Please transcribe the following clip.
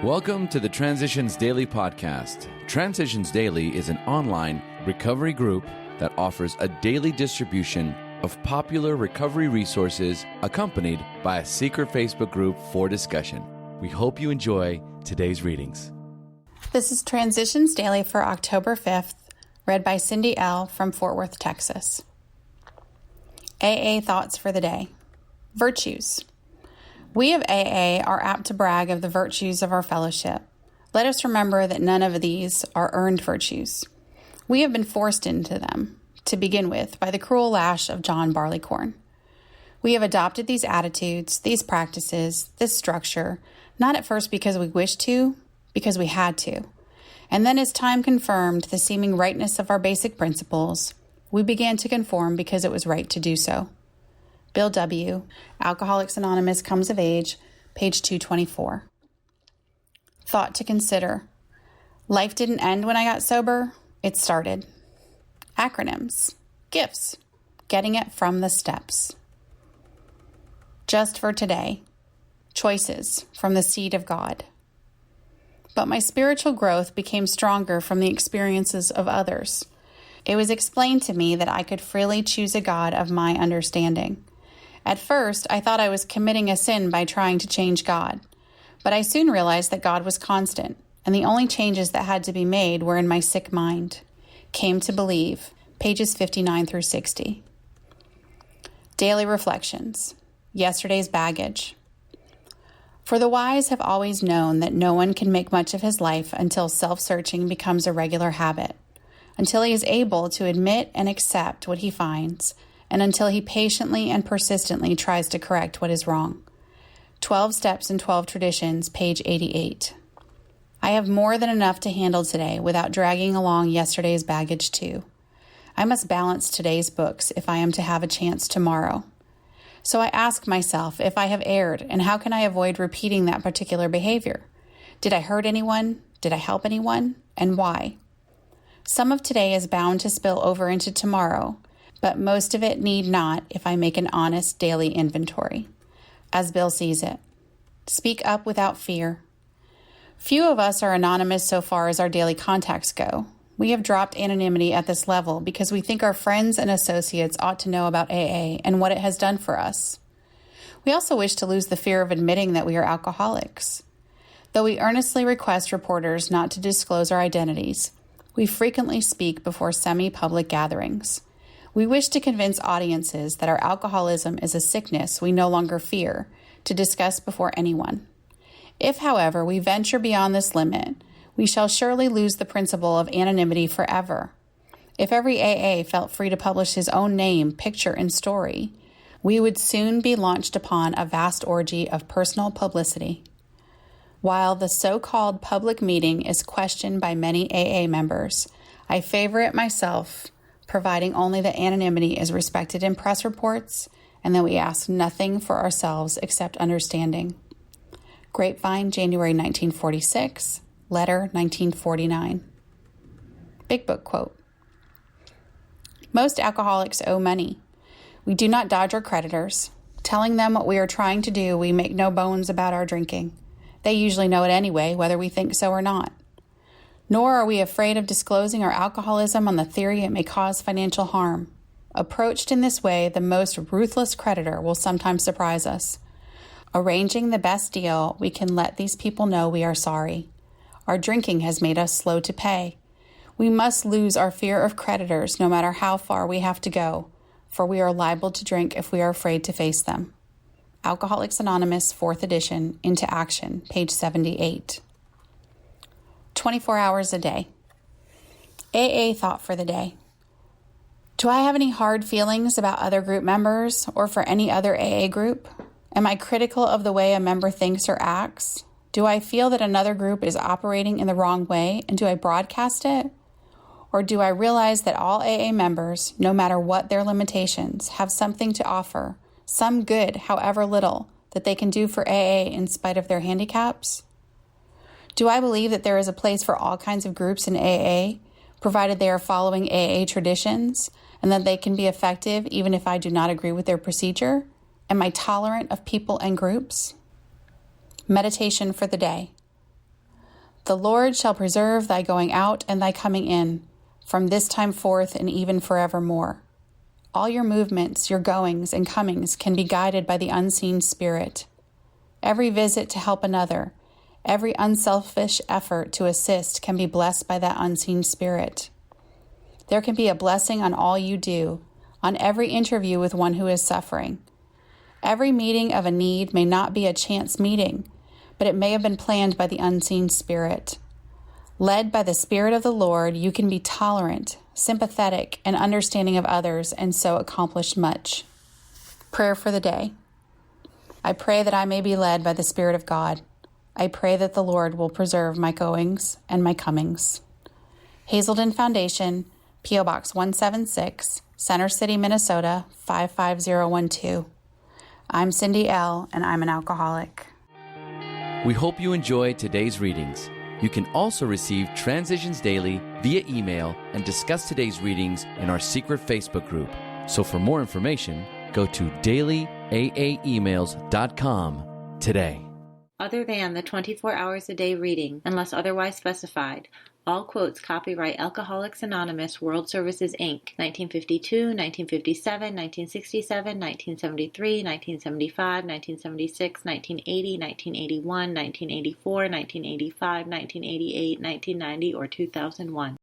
Welcome to the Transitions Daily podcast. Transitions Daily is an online recovery group that offers a daily distribution of popular recovery resources accompanied by a secret Facebook group for discussion. We hope you enjoy today's readings. This is Transitions Daily for October 5th, read by Cindy L. from Fort Worth, Texas. AA Thoughts for the Day. Virtues. We of AA are apt to brag of the virtues of our fellowship. Let us remember that none of these are earned virtues. We have been forced into them, to begin with, by the cruel lash of John Barleycorn. We have adopted these attitudes, these practices, this structure, not at first because we wished to, because we had to. And then as time confirmed the seeming rightness of our basic principles, we began to conform because it was right to do so. Bill W., Alcoholics Anonymous Comes of Age, page 224. Thought to consider. Life didn't end when I got sober, it started. Acronyms. Gifts. Getting it from the steps. Just for today. Choices from the seed of God. But my spiritual growth became stronger from the experiences of others. It was explained to me that I could freely choose a God of my understanding. At first, I thought I was committing a sin by trying to change God, but I soon realized that God was constant, and the only changes that had to be made were in my sick mind. Came to believe, pages 59 through 60. Daily reflections. Yesterday's baggage. For the wise have always known that no one can make much of his life until self-searching becomes a regular habit, until he is able to admit and accept what he finds, and until he patiently and persistently tries to correct what is wrong. 12 Steps and 12 Traditions, page 88. I have more than enough to handle today without dragging along yesterday's baggage too. I must balance today's books if I am to have a chance tomorrow. So I ask myself if I have erred, and how can I avoid repeating that particular behavior? Did I hurt anyone? Did I help anyone? And why? Some of today is bound to spill over into tomorrow, but most of it need not if I make an honest daily inventory. As Bill sees it, speak up without fear. Few of us are anonymous so far as our daily contacts go. We have dropped anonymity at this level because we think our friends and associates ought to know about AA and what it has done for us. We also wish to lose the fear of admitting that we are alcoholics. Though we earnestly request reporters not to disclose our identities, we frequently speak before semi-public gatherings. We wish to convince audiences that our alcoholism is a sickness we no longer fear to discuss before anyone. If, however, we venture beyond this limit, we shall surely lose the principle of anonymity forever. If every AA felt free to publish his own name, picture, and story, we would soon be launched upon a vast orgy of personal publicity. While the so-called public meeting is questioned by many AA members, I favor it myself, providing only that anonymity is respected in press reports and that we ask nothing for ourselves except understanding. Grapevine, January 1946, Letter 1949. Big Book quote. Most alcoholics owe money. We do not dodge our creditors. Telling them what we are trying to do, we make no bones about our drinking. They usually know it anyway, whether we think so or not. Nor are we afraid of disclosing our alcoholism on the theory it may cause financial harm. Approached in this way, the most ruthless creditor will sometimes surprise us. Arranging the best deal, we can let these people know we are sorry. Our drinking has made us slow to pay. We must lose our fear of creditors no matter how far we have to go, for we are liable to drink if we are afraid to face them. Alcoholics Anonymous, 4th edition, Into Action, page 78. 24 hours a day. AA thought for the day. Do I have any hard feelings about other group members or for any other AA group? Am I critical of the way a member thinks or acts? Do I feel that another group is operating in the wrong way, and do I broadcast it? Or do I realize that all AA members, no matter what their limitations, have something to offer, some good, however little, that they can do for AA in spite of their handicaps? Do I believe that there is a place for all kinds of groups in AA, provided they are following AA traditions, and that they can be effective even if I do not agree with their procedure? Am I tolerant of people and groups? Meditation for the day. The Lord shall preserve thy going out and thy coming in, from this time forth and even forevermore. All your movements, your goings and comings can be guided by the unseen Spirit. Every visit to help another, every unselfish effort to assist can be blessed by that unseen Spirit. There can be a blessing on all you do, on every interview with one who is suffering. Every meeting of a need may not be a chance meeting, but it may have been planned by the unseen Spirit. Led by the Spirit of the Lord, you can be tolerant, sympathetic, and understanding of others, and so accomplish much. Prayer for the day. I pray that I may be led by the Spirit of God. I pray that the Lord will preserve my goings and my comings. Hazelden Foundation, P.O. Box 176, Center City, Minnesota, 55012. I'm Cindy L., and I'm an alcoholic. We hope you enjoyed today's readings. You can also receive Transitions Daily via email and discuss today's readings in our secret Facebook group. So for more information, go to dailyaaemails.com today. Other than the 24 hours a day reading, unless otherwise specified, all quotes copyright Alcoholics Anonymous World Services, Inc., 1952, 1957, 1967, 1973, 1975, 1976, 1980, 1981, 1984, 1985, 1988, 1990, or 2001.